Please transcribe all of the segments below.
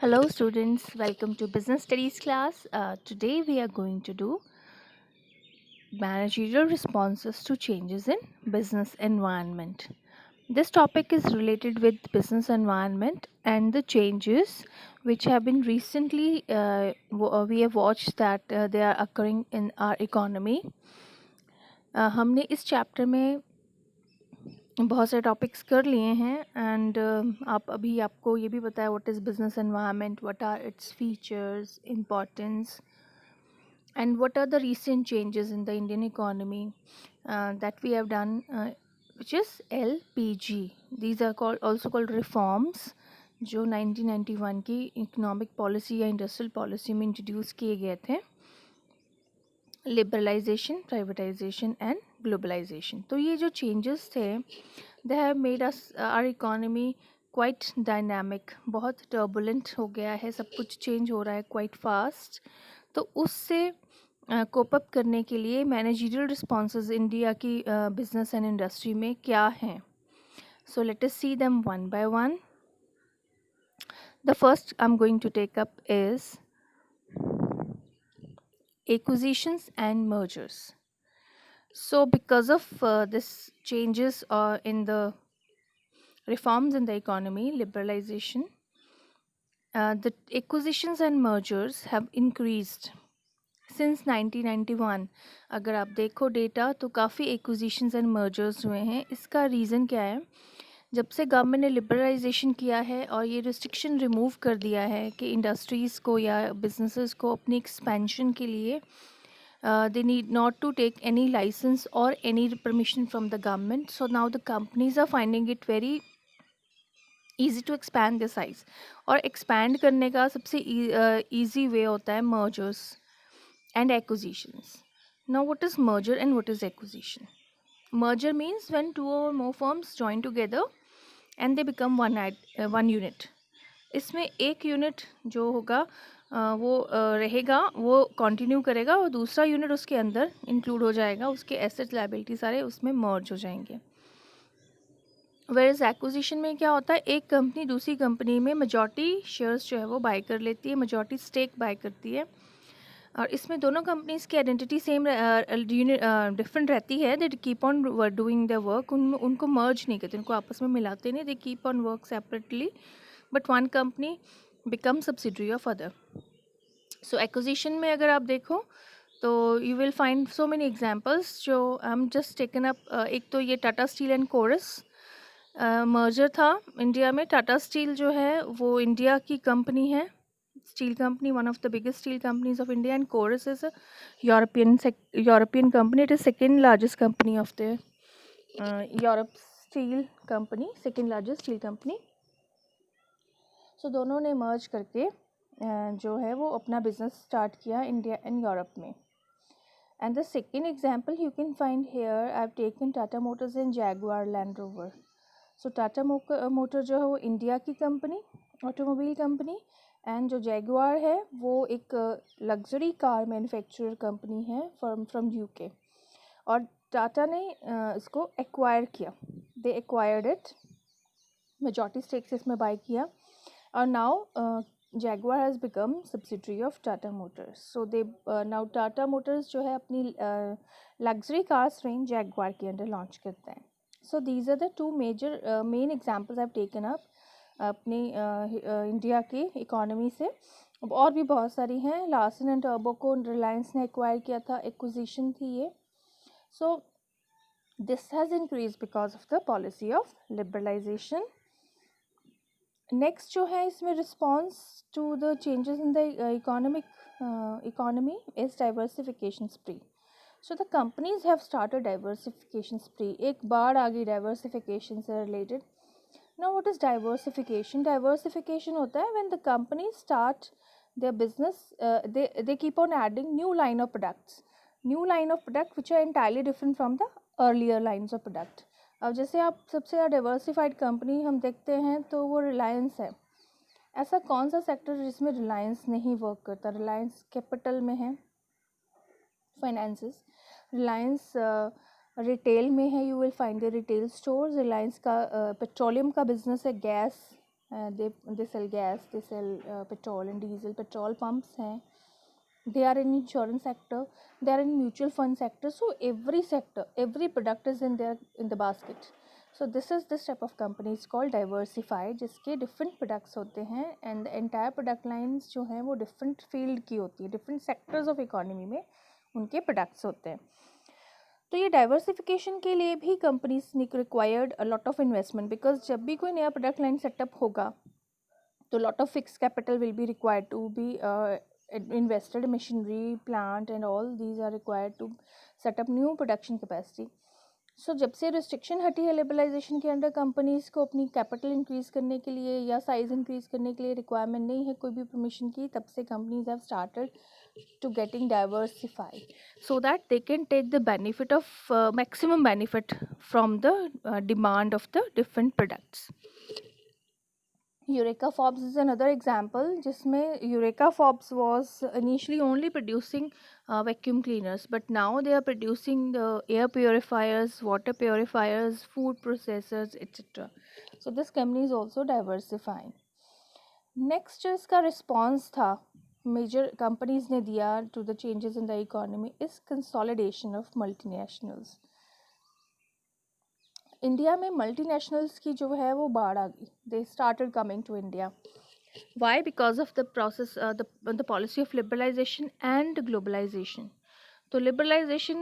Hello students, welcome to business studies class. Today we are going to do managerial responses to changes in business environment. This topic is related with business environment and the changes which have been recently we have watched that they are occurring in our economy. हमने इस chapter में बहुत सारे topics कर लिए हैं and आप अभी आपको ये भी पता है what is business environment, what are its features, importance and what are the recent changes in the Indian economy that we have done, which is LPG. These are also called reforms जो 1991 की economic policy या industrial policy में introduce किए गए थे. Liberalisation, privatisation and globalisation. तो ये जो चेंजेस थे they have made us our economy quite dynamic. बहुत टर्बुलेंट हो गया है, सब कुछ चेंज हो रहा है क्वाइट फास्ट. तो उससे कोप अप करने के लिए मैनेजरियल रिस्पॉन्सेज इंडिया की बिजनेस एंड इंडस्ट्री में क्या हैं. So let us see them one by one. The first I am going to take up is acquisitions and mergers. So because of this changes in the reforms in the economy, liberalization, the acquisitions and mergers have increased since 1991. अगर आप देखो data तो काफ़ी acquisitions and mergers हुए हैं. इसका reason क्या है? जब से गवर्नमेंट ने लिबरलाइजेशन किया है और ये रिस्ट्रिक्शन रिमूव कर दिया है कि इंडस्ट्रीज़ को या बिजनेसेस को अपनी एक्सपेंशन के लिए they need not to take any license or any permission from the government. So now the companies are finding it very easy to expand their size. और expand करने का सबसे easy way होता है mergers and acquisitions. Now what is merger and what is acquisition? Merger means when two or more firms join together and they become one unit. इसमें एक unit जो होगा वो रहेगा, वो कंटिन्यू करेगा और दूसरा यूनिट उसके अंदर इंक्लूड हो जाएगा, उसके एसेट लायबिलिटी सारे उसमें मर्ज हो जाएंगे. वेयरएज एक्विजिशन में क्या होता है, एक कंपनी दूसरी कंपनी में मेजॉरिटी शेयर्स जो है वो बाय कर लेती है, मेजॉरिटी स्टेक बाय करती है. और इसमें दोनों कंपनीज की आइडेंटिटी सेम डिफरेंट रहती है. They keep on doing the work. उनको मर्ज नहीं करते, उनको आपस में मिलाते नहीं. They keep on work separately but one company become subsidiary of other. So acquisition में अगर आप देखो तो you will find so many examples जो I am just taken up. एक तो ये Tata steel and Corus merger था इंडिया में. टाटा स्टील जो है वो इंडिया की कंपनी है, steel company, one of the biggest steel companies of India, and Chorus is a European company. It is second largest company of the Europe steel company, second largest steel company. So दोनों ने merge करके जो है वो अपना business start किया India and Europe में. And the second example you can find here, I've taken Tata Motors and Jaguar Land Rover. So Tata Motor जो है वो इंडिया की कंपनी, ऑटोमोबाइल कंपनी, एंड जो जैगुआर है वो एक लग्जरी कार मैन्युफैक्चरर कंपनी है फ्रॉम यूके. और टाटा ने इसको एक्वायर किया. They acquired it, majority stakes इसमें बाय किया. और now Jaguar has become subsidiary of Tata Motors. So they now Tata Motors जो है अपनी लग्जरी कार्स रेंज जैगुआर के अंडर लॉन्च करते हैं. So these are the two major main examples I have taken up अपनी इंडिया की इकोनॉमी से. और भी बहुत सारी हैं. लार्सन एंड टर्बो को रिलायंस ने एक्वायर किया था, एक्विजिशन थी ये. So this has increase because of the policy of liberalisation. Next जो है इसमें response to the changes in the economy is diversification spree. So the companies have started diversification spree. एक बार आ गई डाइवर्सिफिकेशन से related. Now what is diversification? Diversification होता है when the companies start their business, they keep on adding new line of product which are entirely different from the earlier lines of product. अब जैसे आप सबसे ज़्यादा diversified company हम देखते हैं तो वो रिलायंस है. ऐसा कौन सा सेक्टर जिसमें रिलायंस नहीं वर्क करता? रिलायंस कैपिटल में है, फाइनेंसेस. रिलायंस रिटेल में है, you will find the retail stores. Reliance का पेट्रोलियम का बिजनेस है, gas they sell gas, they sell petrol and diesel. Petrol pumps हैं, they are in insurance sector, they are in mutual fund sector. So every sector, every product is in there in the basket. So this is this type of company, it's called diversified, जिसके different products होते हैं and the entire product lines जो हैं वो different field की होती है, different sectors of economy में उनके products होते हैं. तो ये डाइवर्सिफिकेशन के लिए भी companies required a lot of investment, because जब भी कोई नया प्रोडक्ट लाइन सेटअप होगा तो lot of fix capital will be required to be invested. Machinery, plant and all these are required to set up new production capacity. So जब से restriction हटी है लिबरलाइजेशन के अंडर, कंपनीज को अपनी capital increase करने के लिए या साइज इंक्रीज करने के लिए रिक्वायरमेंट नहीं है कोई भी परमिशन की, तब से companies have started to getting diversified so that they can take the benefit of maximum benefit from the demand of the different products. Eureka Forbes is another example जिसमें Eureka Forbes was initially only producing vacuum cleaners, but now they are producing the air purifiers, water purifiers, food processors, etc. So this company is also diversifying. Next जो इसका response था major companies ने दिया to the changes in the economy is consolidation of multinationals. India में multinationals की जो है वो बाढ़ आ गई. They started coming to India. Why? Because of the process the policy of liberalisation and globalisation. तो लिबरलाइजेशन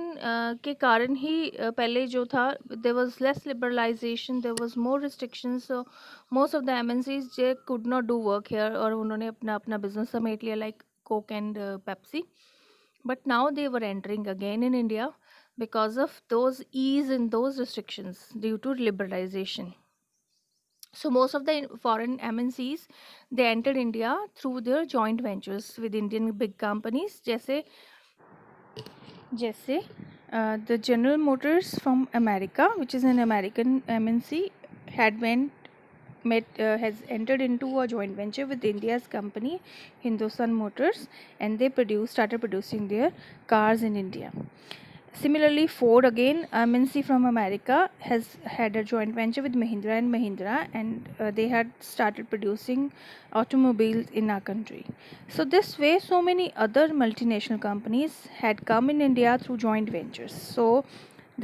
के कारण ही पहले जो था there was less liberalisation, there was more restrictions, so most of the MNCs जे could not do work here और उन्होंने अपना अपना बिजनेस समेट लिया like Coke and Pepsi. But now they were entering again in India because of those ease in those restrictions due to liberalization. So most of the foreign MNCs, they entered India through their joint ventures with Indian big companies जैसे the General Motors from America, which is an American MNC, has entered into a joint venture with India's company Hindustan Motors, and they started producing their cars in India. Similarly, Ford, again MNC from America, has had a joint venture with Mahindra and Mahindra, and they had started producing automobiles in our country. So this way, so many other multinational companies had come in India through joint ventures. So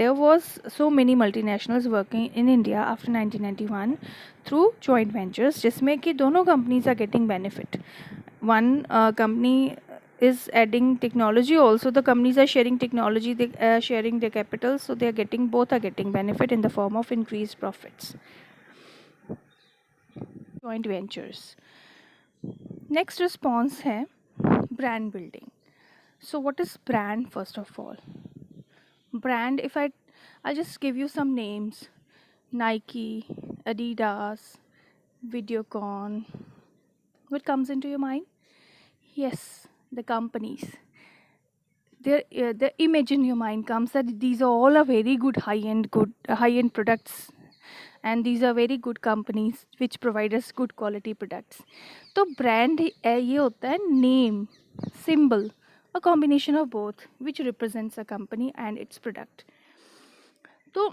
there was so many multinationals working in India after 1991 through joint ventures, जिसमें कि दोनों companies are getting benefit. One company is adding technology, also the companies are sharing technology, they are sharing their capital, so they are getting, both are getting benefit in the form of increased profits. Joint ventures. Next response है brand building. So what is brand? First of all, brand, if I'll just give you some names: Nike, Adidas, Videocon. What comes into your mind? Yes, the companies. The image in your mind comes that these are all are very good high-end products, and these are very good companies which provide us good quality products. तो brand ये होता है name, symbol, a combination of both which represents a company and its product. तो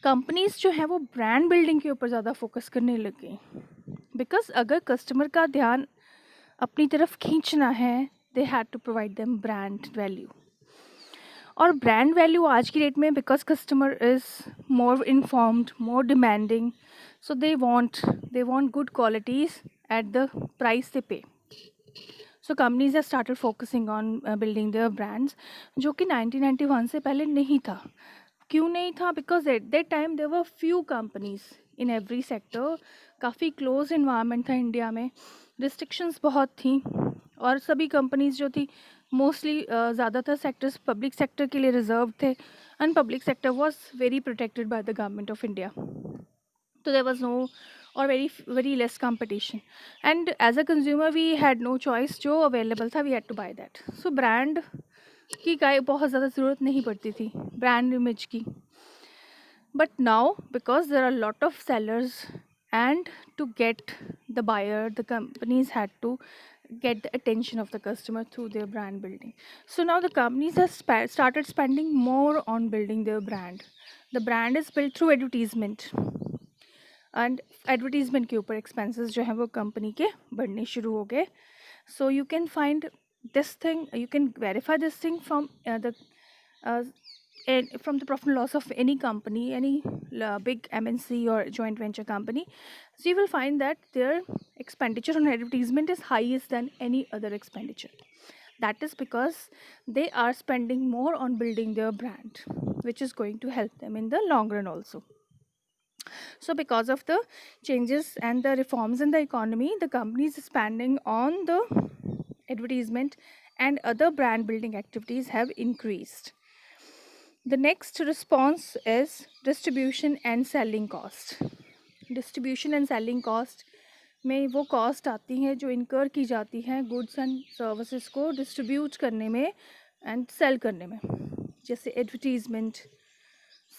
companies जो है वो brand building के ऊपर ज़्यादा फोकस करने लगे, बिकॉज अगर कस्टमर का ध्यान अपनी तरफ खींचना है, they had to provide them brand value. और ब्रांड वैल्यू आज की डेट में, because customer is more informed, more demanding, so they want good qualities at the price they pay. So companies have started focusing on building their brands, जो कि 1991 से पहले नहीं था. क्यों नहीं था? Because at that time there were few companies in every sector. काफ़ी क्लोज इन्वायरमेंट था इंडिया में, रिस्ट्रिक्शंस बहुत थी, और सभी कंपनीज जो थी मोस्टली ज़्यादातर सेक्टर्स पब्लिक सेक्टर के लिए रिजर्व थे, and public sector was very protected by the government of India. तो देयर वाज नो और very less competition, and as a consumer we had no choice. जो available था we had to buy that. So brand की बहुत ज़्यादा ज़रूरत नहीं पड़ती थी, ब्रांड इमेज की. But now because there are lot of sellers, and to get the buyer, the companies had to get the attention of the customer through their brand building. So now the companies have started spending more on building their brand. The brand is built through advertisement. And advertisement के ऊपर expenses जो हैं वो company के बढ़ने शुरू हो गए. So you can find this thing, you can verify this thing from from the profit and loss of any company, any big MNC or joint venture company. So you will find that their expenditure on advertisement is highest than any other expenditure. That is because they are spending more on building their brand, which is going to help them in the long run also. So because of the changes and the reforms in the economy, the company is spending on the advertisement and other brand building activities have increased. The next response is distribution and selling cost. Distribution and selling cost में वो cost आती हैं जो इनकर की जाती हैं goods and services को डिस्ट्रीब्यूट करने में एंड सेल करने में, जैसे advertisement,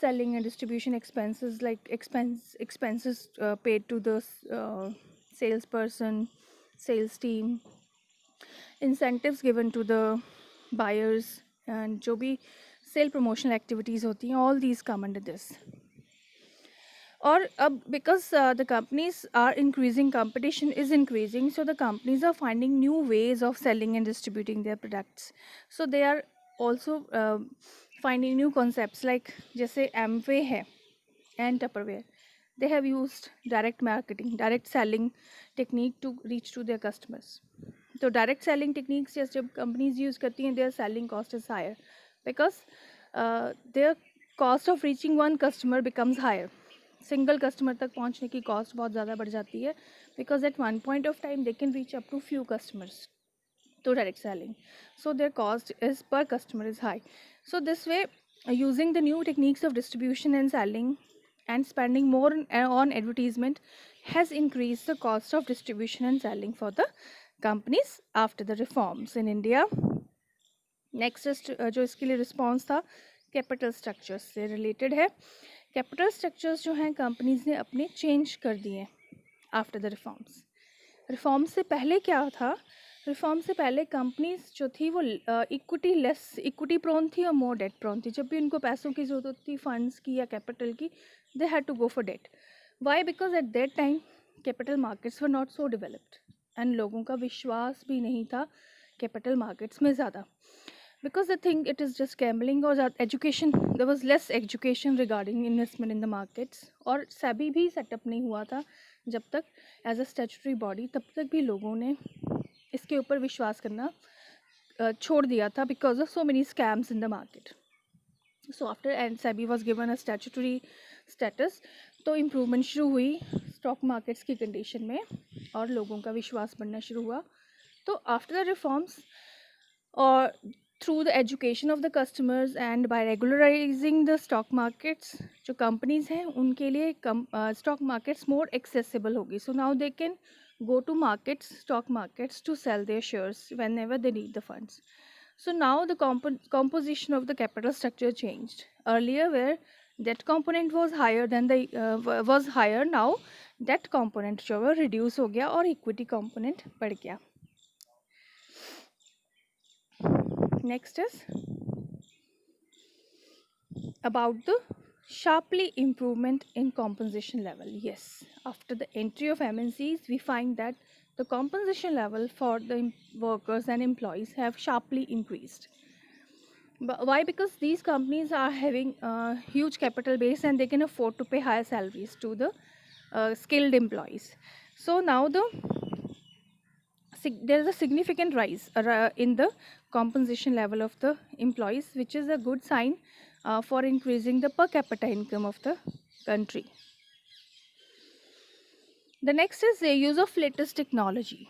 selling and distribution expenses, like expenses paid to the salesperson, sales team, incentives given to the buyers, and जो भी sale promotional activities होती हैं, all these come under this. और अब because the companies are increasing, competition is increasing, so the companies are finding new ways of selling and distributing their products. So they are also finding new concepts, like जैसे Amway है and Tupperware, they have used direct marketing, direct selling technique to reach to their customers. तो direct selling techniques जब companies use करती हैं, their selling cost is higher because their cost of reaching one customer becomes higher. Single customer तक पहुंचने की cost बहुत ज़्यादा बढ़ जाती है because at one point of time they can reach up to few customers to direct selling, so their cost is per customer is high. So this way, using the new techniques of distribution and selling and spending more on advertisement has increased the cost of distribution and selling for the companies after the reforms in India. Next is जो इसके लिए response था capital structures से related है. Capital structures जो हैं companies ने अपने चेंज कर दिए आफ्टर द रिफॉर्म्स. रिफॉर्म से पहले क्या था, रिफॉर्म से पहले कंपनीज जो थी वो इक्विटी प्रोन थी और मोर डेट प्रोन थी. जब भी उनको पैसों की ज़रूरत होती थी, फंड्स की या कैपिटल की, they had to go for debt. Why? Because at that time capital markets were not so developed and लोगों का विश्वास भी नहीं था कैपिटल मार्केट्स में ज़्यादा, because they think it is just gambling, or that education, there was less education regarding investment in the markets. और SEBI भी सेटअप नहीं हुआ था जब तक एज अ स्टैट्यूटरी बॉडी, तब तक भी लोगों ने इसके ऊपर विश्वास करना छोड़ दिया था because of so many scams in the market. So after and SEBI was given a statutory status, तो इम्प्रूवमेंट शुरू हुई स्टॉक मार्केट्स की कंडीशन में और लोगों का विश्वास बढ़ना शुरू हुआ. तो आफ्टर द रिफॉर्म्स और through the education of the customers and by regularizing the stock markets, जो companies हैं उनके लिए stock markets more accessible होगी. So now they can go to markets, stock markets, to sell their shares whenever they need the funds. So now the composition of the capital structure changed. Earlier, where debt component was higher than the was higher, now debt component जो है reduce हो गया और equity component बढ़ गया. Next is about the sharply improvement in compensation level. Yes, after the entry of MNCs, we find that the compensation level for the workers and employees have sharply increased. But why? Because these companies are having a huge capital base and they can afford to pay higher salaries to the skilled employees. So now there is a significant rise in the compensation level of the employees, which is a good sign for increasing the per capita income of the country. The next is the use of latest technology.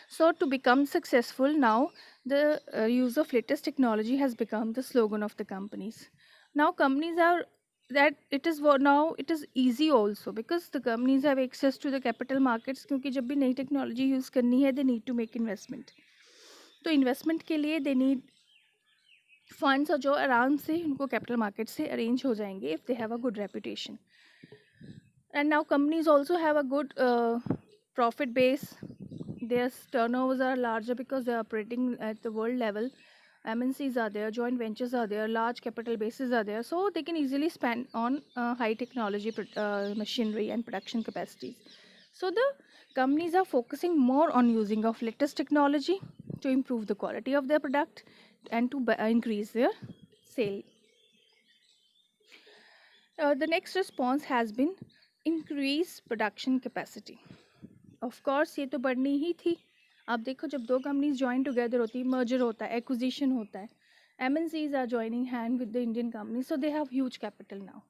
So to become successful now, the use of latest technology has become the slogan of the companies. Now companies are that it is now it is easy also because the companies have access to the capital markets, क्योंकि जब भी नई technology use करनी है, they need to make investment. तो investment के लिए they need funds और जो आराम से उनको कैपिटल मार्केट से अरेंज हो जाएंगे if they have a good reputation. And now companies also have a good profit base. Their turnovers are larger because they are operating at the world level MNCs are there, joint ventures are there, large capital bases are there, so they can easily spend on high technology machinery and production capacities. So the companies are focusing more on using of latest technology to improve the quality of their product and to increase their sale. The next response has been increase production capacity. Of course ये तो बढ़नी ही थी. आप देखो जब दो companies join together होती है, मर्जर होता है, एक्विजिशन होता है, MNCs are joining hand with the Indian companies, so they have huge capital now.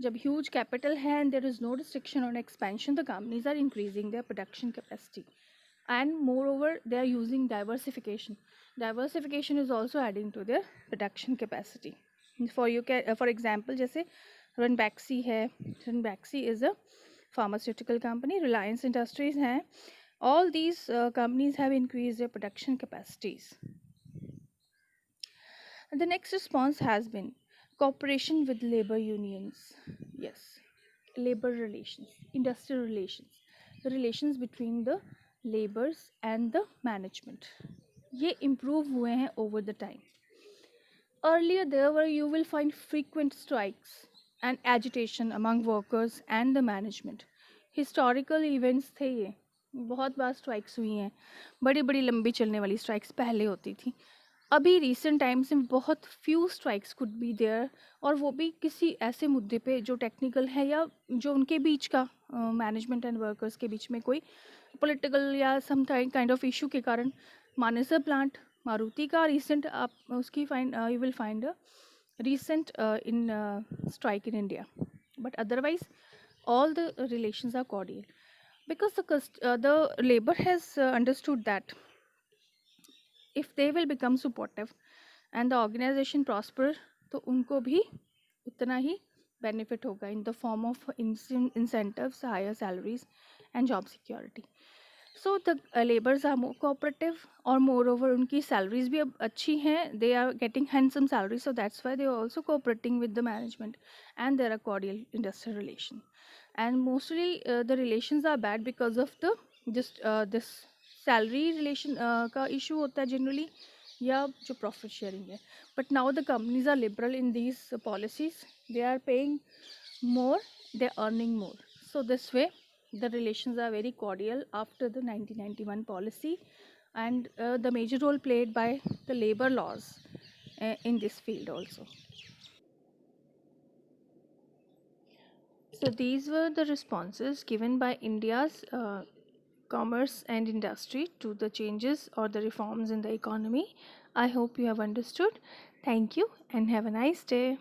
जब huge capital है and there is no restriction on expansion, the companies are increasing their production capacity. And moreover, they are using diversification. Diversification is also adding to their production capacity. For example, जैसे Ranbaxy है, Ranbaxy is a pharmaceutical company, Reliance Industries हैं, all these companies have increased their production capacities. And the next response has been cooperation with labor unions. Yes, labor relations, industrial relations, the relations between the laborers and the management. ये improve हुए हैं over the time. Earlier there were, you will find frequent strikes and agitation among workers and the management. Historical events थे ये, बहुत बार strikes हुई हैं, बड़ी बड़ी लंबी चलने वाली strikes पहले होती थी. अभी recent times में बहुत few strikes could be there, और वो भी किसी ऐसे मुद्दे पे जो technical है या जो उनके बीच का management and workers के बीच में कोई political या some kind of issue के कारण. मानेसर plant मारुति का recent आप उसकी find you will find a recent in strike in India, but otherwise all the relations are cordial because the labor has understood that if they will become supportive and the organization prosper, तो उनको भी उतना ही benefit होगा in the form of incentives, higher salaries and job security. So the laborers are more cooperative, or moreover उनकी salaries भी अब अच्छी हैं, they are getting handsome salaries, so that's why they are also cooperating with the management and there are cordial industrial relation. And mostly the relations are bad because of the this salary relation का issue होता है generally, या जो profit sharing है. But now the companies are liberal in these policies, they are paying more, they are earning more, so this way the relations are very cordial after the 1991 policy, and the major role played by the labor laws in this field also. So these were the responses given by India's commerce and industry to the changes or the reforms in the economy. I hope you have understood. Thank you and have a nice day.